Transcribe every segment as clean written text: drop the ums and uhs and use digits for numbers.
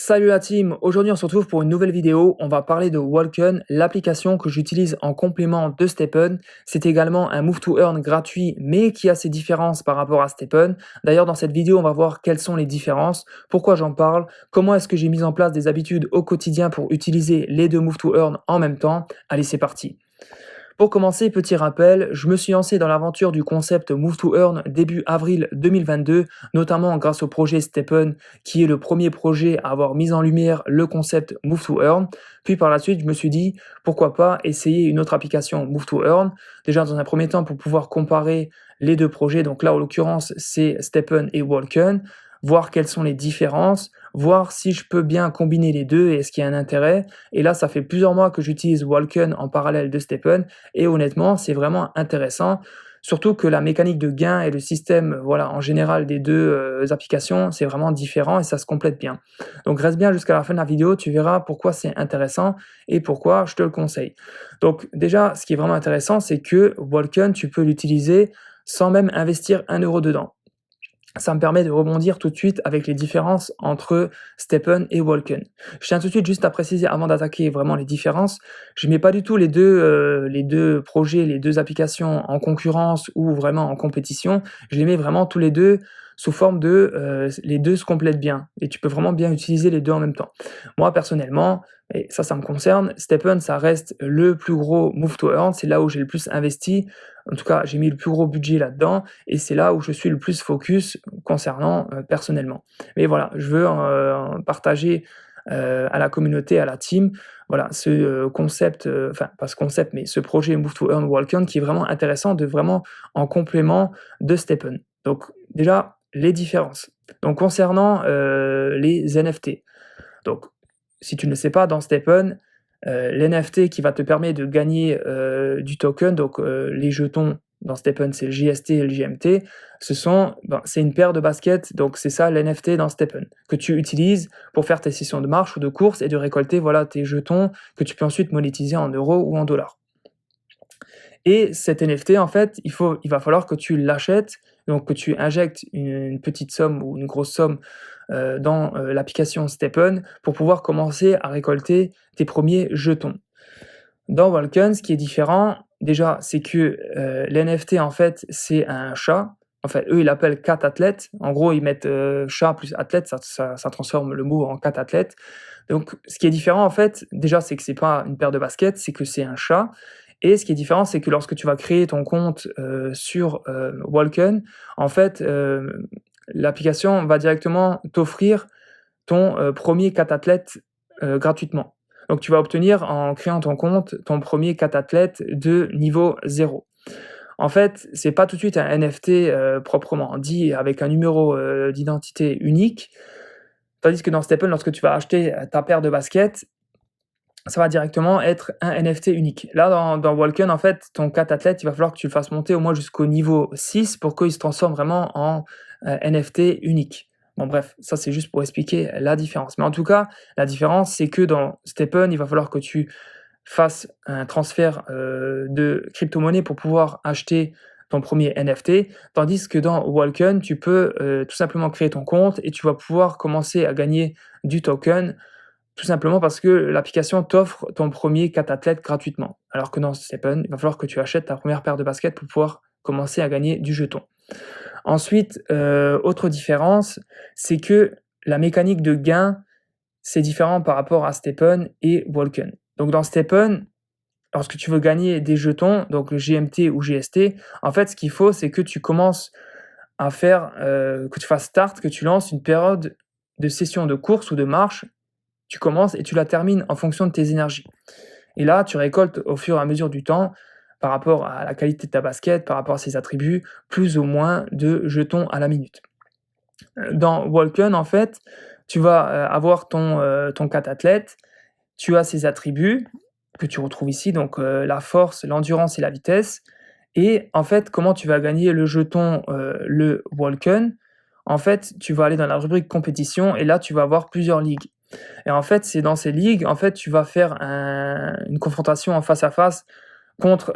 Salut la team, aujourd'hui on se retrouve pour une nouvelle vidéo, on va parler de Walken, l'application que j'utilise en complément de Stepn. C'est également un Move to Earn gratuit mais qui a ses différences par rapport à Stepn. D'ailleurs dans cette vidéo on va voir quelles sont les différences, pourquoi j'en parle, comment est-ce que j'ai mis en place des habitudes au quotidien pour utiliser les deux Move to Earn en même temps. Allez c'est parti. Pour commencer, petit rappel, je me suis lancé dans l'aventure du concept Move to Earn début avril 2022, notamment grâce au projet Stepn, qui est le premier projet à avoir mis en lumière le concept Move to Earn. Puis par la suite, je me suis dit, pourquoi pas essayer une autre application Move to Earn, déjà dans un premier temps pour pouvoir comparer les deux projets, donc là en l'occurrence c'est Stepn et Walken, voir quelles sont les différences, voir si je peux bien combiner les deux et est-ce qu'il y a un intérêt. Et là, ça fait plusieurs mois que j'utilise Walken en parallèle de Stepn et honnêtement, c'est vraiment intéressant. Surtout que la mécanique de gain et le système, voilà, en général des deux applications, c'est vraiment différent et ça se complète bien. Donc reste bien jusqu'à la fin de la vidéo, tu verras pourquoi c'est intéressant et pourquoi je te le conseille. Donc déjà, ce qui est vraiment intéressant, c'est que Walken, tu peux l'utiliser sans même investir 1 € dedans. Ça me permet de rebondir tout de suite avec les différences entre Stepn et Walken. Je tiens tout de suite juste à préciser avant d'attaquer vraiment les différences, je ne mets pas du tout les deux projets, les deux applications en concurrence ou vraiment en compétition. Je les mets vraiment tous les deux sous forme de les deux se complètent bien et tu peux vraiment bien utiliser les deux en même temps. Moi personnellement, et ça me concerne, Stepn ça reste le plus gros Move to Earn, c'est là où j'ai le plus investi. En tout cas, j'ai mis le plus gros budget là-dedans et c'est là où je suis le plus focus concernant personnellement. Mais voilà, je veux partager à la communauté, à la team, voilà, ce concept, enfin pas ce concept, mais ce projet Move to Earn Walken qui est vraiment intéressant, de vraiment en complément de Stepn. Donc déjà, les différences. Donc concernant les NFT. Donc si tu ne le sais pas, dans Stepn, l'NFT qui va te permettre de gagner du token, donc les jetons dans Stepn, c'est le JST et le JMT, c'est une paire de baskets, donc c'est ça l'NFT dans Stepn, que tu utilises pour faire tes sessions de marche ou de course et de récolter voilà, tes jetons que tu peux ensuite monétiser en euros ou en dollars. Et cet NFT, en fait, il va falloir que tu l'achètes, donc que tu injectes une petite somme ou une grosse somme dans l'application Stepn pour pouvoir commencer à récolter tes premiers jetons. Dans Walken, ce qui est différent, déjà, c'est que l'NFT, en fait, c'est un chat. En fait, eux, ils l'appellent cat athlète. En gros, ils mettent chat plus athlète, ça transforme le mot en cat athlète. Donc, ce qui est différent, en fait, déjà, c'est que c'est pas une paire de baskets, c'est que c'est un chat. Et ce qui est différent, c'est que lorsque tu vas créer ton compte sur Walken, en fait, l'application va directement t'offrir ton premier catathlète gratuitement. Donc tu vas obtenir en créant ton compte ton premier catathlète de niveau 0. En fait, c'est pas tout de suite un NFT proprement dit avec un numéro d'identité unique, tandis que dans Stepn, lorsque tu vas acheter ta paire de baskets, ça va directement être un NFT unique. Là, dans Walken, en fait, ton catathlète, il va falloir que tu le fasses monter au moins jusqu'au niveau 6 pour qu'il se transforme vraiment en NFT unique. Bon bref, ça c'est juste pour expliquer la différence. Mais en tout cas, la différence, c'est que dans Stepn, il va falloir que tu fasses un transfert de crypto-monnaie pour pouvoir acheter ton premier NFT, tandis que dans Walken, tu peux tout simplement créer ton compte et tu vas pouvoir commencer à gagner du token tout simplement parce que l'application t'offre ton premier catathlète gratuitement. Alors que dans Stepn, il va falloir que tu achètes ta première paire de baskets pour pouvoir commencer à gagner du jeton. Ensuite, autre différence, c'est que la mécanique de gain, c'est différent par rapport à Stepn et Walken. Donc dans Stepn, lorsque tu veux gagner des jetons, donc le GMT ou GST, en fait, ce qu'il faut, c'est que tu commences à faire, que tu fasses start, que tu lances une période de session de course ou de marche. Tu commences et tu la termines en fonction de tes énergies. Et là, tu récoltes au fur et à mesure du temps, par rapport à la qualité de ta basket, par rapport à ses attributs, plus ou moins de jetons à la minute. Dans Walken, en fait, tu vas avoir ton catathlète, tu as ses attributs que tu retrouves ici, donc la force, l'endurance et la vitesse. Et en fait, comment tu vas gagner le jeton, le Walken? En fait, tu vas aller dans la rubrique compétition et là, tu vas avoir plusieurs ligues. Et en fait, c'est dans ces ligues, en fait, tu vas faire une confrontation en face à face contre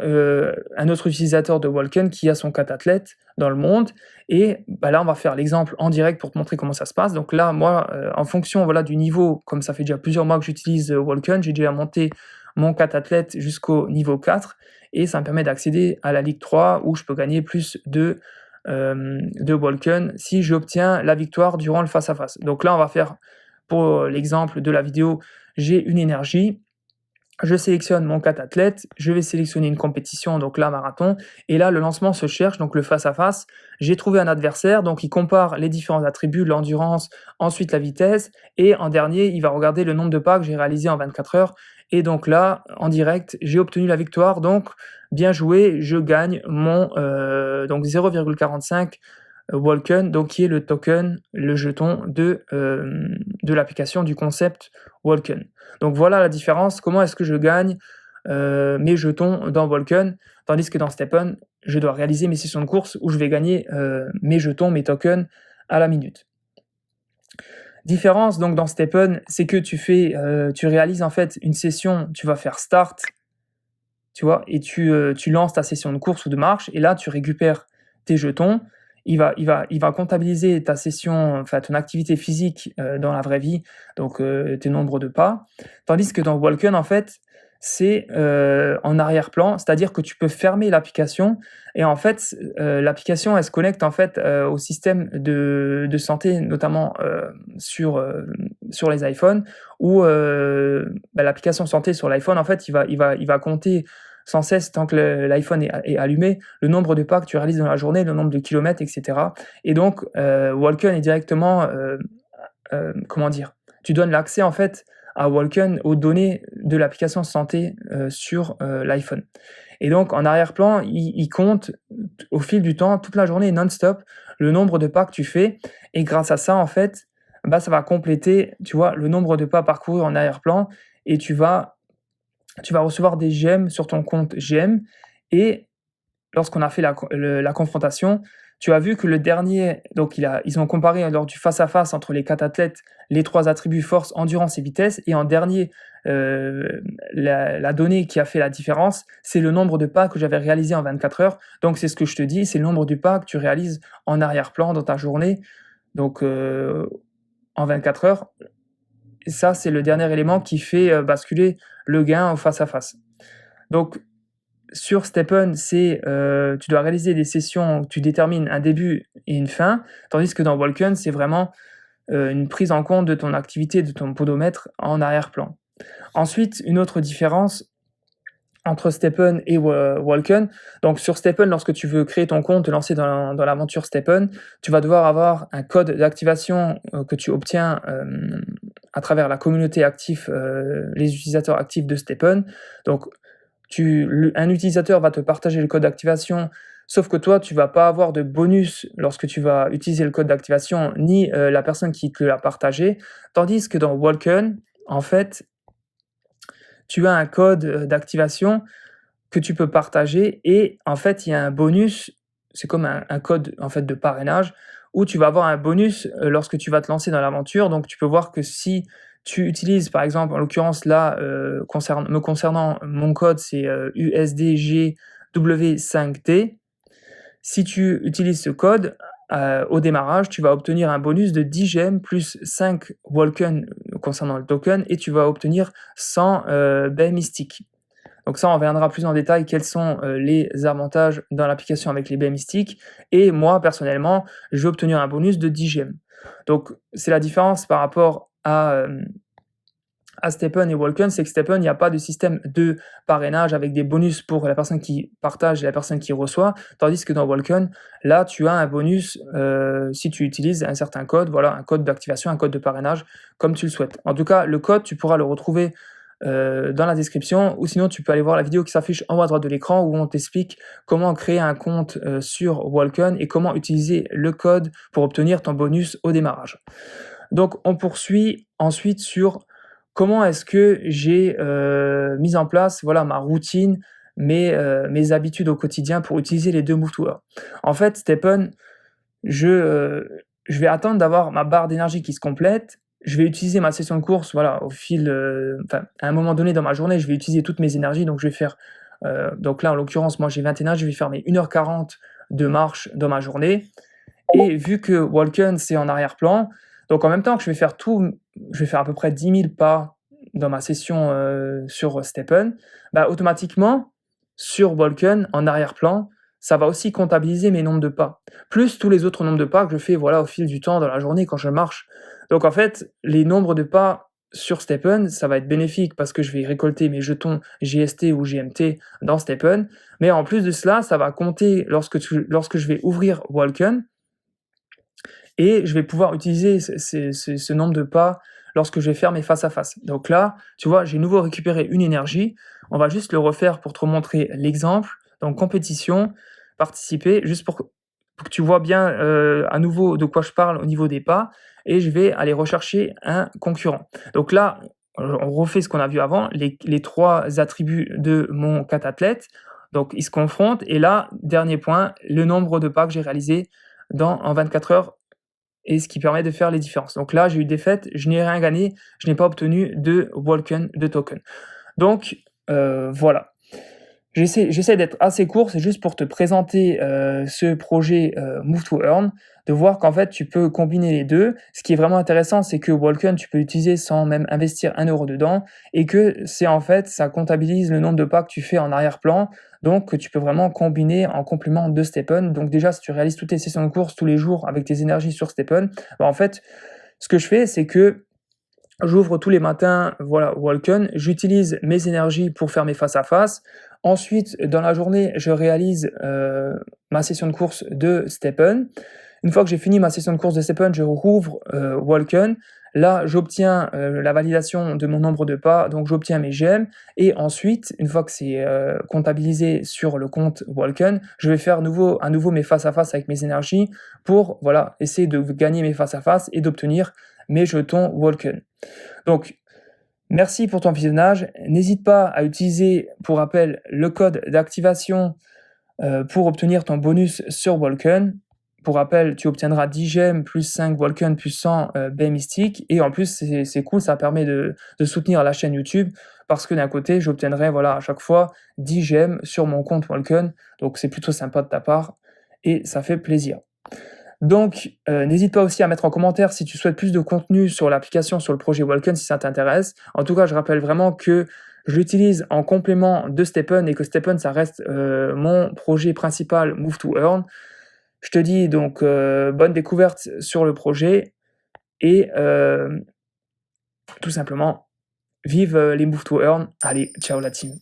un autre utilisateur de Walken qui a son catathlète dans le monde. Et bah, là, on va faire l'exemple en direct pour te montrer comment ça se passe. Donc là, moi, en fonction voilà, du niveau, comme ça fait déjà plusieurs mois que j'utilise Walken, j'ai déjà monté mon catathlète jusqu'au niveau 4 et ça me permet d'accéder à la Ligue 3 où je peux gagner plus de Walken si j'obtiens la victoire durant le face-à-face. Donc là, on va faire, pour l'exemple de la vidéo, j'ai une énergie, je sélectionne mon catathlète, je vais sélectionner une compétition, donc là, marathon, et là, le lancement se cherche, donc le face-à-face. J'ai trouvé un adversaire, donc il compare les différents attributs, l'endurance, ensuite la vitesse, et en dernier, il va regarder le nombre de pas que j'ai réalisé en 24 heures. Et donc là, en direct, j'ai obtenu la victoire, donc bien joué, je gagne mon donc 0,45 Walken, donc qui est le token, le jeton de l'application du concept Walken. Donc voilà la différence, comment est-ce que je gagne mes jetons dans Walken, tandis que dans Stepn, je dois réaliser mes sessions de course où je vais gagner mes jetons, mes tokens à la minute. Différence donc dans Stepn, c'est que tu réalises en fait une session, tu vas faire start, tu vois, et tu lances ta session de course ou de marche, et là tu récupères tes jetons. Il va comptabiliser ta session, enfin ton activité physique dans la vraie vie, donc tes nombres de pas. Tandis que dans Walken, en fait, c'est en arrière-plan, c'est-à-dire que tu peux fermer l'application et en fait, l'application, elle se connecte en fait au système de santé, notamment sur les iPhones, où l'application santé sur l'iPhone, en fait, il va compter sans cesse, tant que l'iPhone est allumé, le nombre de pas que tu réalises dans la journée, le nombre de kilomètres, etc. Et donc, Walken est directement, comment dire, tu donnes l'accès en fait à Walken aux données de l'application santé sur l'iPhone. Et donc, en arrière-plan, il compte au fil du temps, toute la journée, non-stop, le nombre de pas que tu fais. Et grâce à ça, en fait, bah, ça va compléter, tu vois, le nombre de pas parcourus en arrière-plan. Et tu vas recevoir des gemmes sur ton compte GM. Et lorsqu'on a fait la confrontation, tu as vu que le dernier, donc ils ont comparé lors du face-à-face entre les 4 athlètes les 3 attributs force, endurance et vitesse. Et en dernier, la donnée qui a fait la différence, c'est le nombre de pas que j'avais réalisé en 24 heures. Donc c'est ce que je te dis, c'est le nombre de pas que tu réalises en arrière-plan dans ta journée, donc en 24 heures. Et ça, c'est le dernier élément qui fait basculer le gain au face-à-face. Donc, sur Stepn, tu dois réaliser des sessions où tu détermines un début et une fin, tandis que dans Walken, c'est vraiment une prise en compte de ton activité, de ton podomètre en arrière-plan. Ensuite, une autre différence entre Stepn et Walken. Donc sur Stepn, lorsque tu veux créer ton compte, te lancer dans l'aventure Stepn, tu vas devoir avoir un code d'activation que tu obtiens à travers la communauté active, les utilisateurs actifs de Stepn. Donc un utilisateur va te partager le code d'activation, sauf que toi, tu vas pas avoir de bonus lorsque tu vas utiliser le code d'activation, ni la personne qui te l'a partagé, tandis que dans Walken, en fait, tu as un code d'activation que tu peux partager et en fait, il y a un bonus, c'est comme un code en fait de parrainage où tu vas avoir un bonus lorsque tu vas te lancer dans l'aventure. Donc tu peux voir que si tu utilises par exemple, en l'occurrence là, me concernant, mon code c'est USDGW5T. Si tu utilises ce code, au démarrage, tu vas obtenir un bonus de 10 gemmes plus 5 Walken concernant le token et tu vas obtenir 100 baies mystiques. Donc ça, on reviendra plus en détail quels sont les avantages dans l'application avec les baies mystiques. Et moi, personnellement, je vais obtenir un bonus de 10 gemmes. Donc c'est la différence par rapport à Stepn et Walken, c'est que Stepn, il n'y a pas de système de parrainage avec des bonus pour la personne qui partage et la personne qui reçoit, tandis que dans Walken, là, tu as un bonus si tu utilises un certain code, voilà, un code d'activation, un code de parrainage, comme tu le souhaites. En tout cas, le code, tu pourras le retrouver dans la description, ou sinon tu peux aller voir la vidéo qui s'affiche en haut à droite de l'écran où on t'explique comment créer un compte sur Walken et comment utiliser le code pour obtenir ton bonus au démarrage. Donc on poursuit ensuite sur comment est-ce que j'ai mis en place voilà, ma routine, mes habitudes au quotidien pour utiliser les 2 Move to Earn. En fait, Stepn, je vais attendre d'avoir ma barre d'énergie qui se complète. Je vais utiliser ma session de course, voilà, au fil, à un moment donné dans ma journée, je vais utiliser toutes mes énergies, donc je vais faire Donc là, en l'occurrence, moi j'ai 21 je vais faire mes 1h40 de marche dans ma journée. Et vu que Walken, c'est en arrière-plan, donc en même temps que je vais faire à peu près 10 000 pas dans ma session, sur Step'n, bah, automatiquement, sur Walken, en arrière-plan, ça va aussi comptabiliser mes nombres de pas, plus tous les autres nombres de pas que je fais, voilà, au fil du temps dans la journée quand je marche. Donc en fait, les nombres de pas sur Step'n, ça va être bénéfique parce que je vais récolter mes jetons GST ou GMT dans Step'n, mais en plus de cela, ça va compter lorsque je vais ouvrir Walken et je vais pouvoir utiliser ce nombre de pas lorsque je vais faire mes face à face. Donc là, tu vois, j'ai nouveau récupéré une énergie. On va juste le refaire pour te montrer l'exemple. Donc compétition, participer, juste pour que tu vois bien à nouveau de quoi je parle au niveau des pas. Et je vais aller rechercher un concurrent. Donc là, on refait ce qu'on a vu avant, les trois attributs de mon catathlète. Donc ils se confrontent. Et là, dernier point, le nombre de pas que j'ai réalisé en 24 heures et ce qui permet de faire les différences. Donc là, j'ai eu défaite, je n'ai rien gagné, je n'ai pas obtenu de Walken, de token. Donc voilà. J'essaie d'être assez court, c'est juste pour te présenter, ce projet, Move to Earn, de voir qu'en fait, tu peux combiner les 2. Ce qui est vraiment intéressant, c'est que Walken, tu peux l'utiliser sans même investir 1 € dedans et que c'est en fait, ça comptabilise le nombre de pas que tu fais en arrière-plan, donc que tu peux vraiment combiner en complément de Step'n. Donc déjà, si tu réalises toutes tes sessions de course tous les jours avec tes énergies sur Step'n, bah, en fait, ce que je fais, c'est que j'ouvre tous les matins, voilà, Walken, j'utilise mes énergies pour faire mes face à face. Ensuite, dans la journée, je réalise, ma session de course de Step'n. Une fois que j'ai fini ma session de course de Step'n, je rouvre, Walken. Là, j'obtiens, la validation de mon nombre de pas, donc j'obtiens mes gemmes et ensuite, une fois que c'est, comptabilisé sur le compte Walken, je vais faire à nouveau mes face à face avec mes énergies pour, voilà, essayer de gagner mes face à face et d'obtenir mes jetons Walken. Donc, merci pour ton visionnage. N'hésite pas à utiliser, pour rappel, le code d'activation pour obtenir ton bonus sur Walken. Pour rappel, tu obtiendras 10 gemmes, plus 5 Walken, plus 100 baies mystiques. Et en plus, c'est cool, ça permet de soutenir la chaîne YouTube parce que d'un côté, j'obtiendrai voilà, à chaque fois 10 gemmes sur mon compte Walken. Donc, c'est plutôt sympa de ta part et ça fait plaisir. Donc, n'hésite pas aussi à mettre en commentaire si tu souhaites plus de contenu sur l'application, sur le projet Walken, si ça t'intéresse. En tout cas, je rappelle vraiment que je l'utilise en complément de Step'n et que Step'n, ça reste mon projet principal Move to Earn. Je te dis donc bonne découverte sur le projet et tout simplement, vive les Move to Earn. Allez, ciao la team.